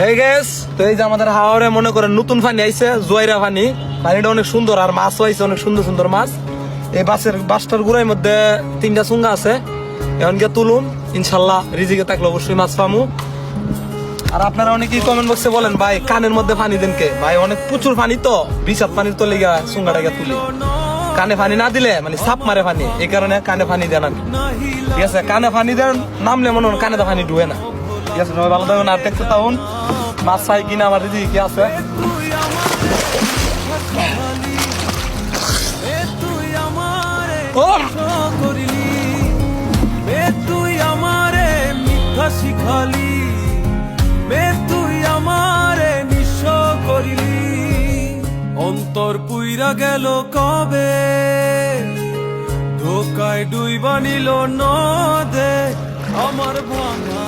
এই গ্যাস তো এই যে আমাদের হাওরে মনে করেন নতুন পানি আইছে, জয়রা পানি। পানিটা অনেক সুন্দর, আর মাছও আইছে অনেক সুন্দর সুন্দর মাছ। এই বাসটার গুড়ার মধ্যে 3টা চুঙ্গা আছে, এখন গিয়ে তুলুন, ইনশাল্লাহ রিজিকে থাকলে অবশ্যই মাছ পামু। আর আপনারা অনেকেই কমেন্ট বক্সে বলেন ভাই কানের মধ্যে পানি দেন কে, ভাই অনেক প্রচুর পানি তো, বিষাদ পানির তো লেগে চুঙ্গাটা গিয়ে তুলি। কানে পানি না দিলে মানে সাপ মারে পানি, এই কারণে কানে পানি দেন আমি। ঠিক আছে, কানে পানি দেন, নামলে মনে হয় কানে তো পানি ডুবে না। ঠিক আছে, সবাই ভালো থাকুন, আর দেখতে থাকুন মাছ চাই কিনা আমার দিদি কি আছে। তুই আমারে মিথ্যা শিখালি, তুই আমারে নিঃস্ব করিলি, অন্তর পুইরা গেল কবে, ধোকায় ডুইবা নিল নদে আমার ভাঙা।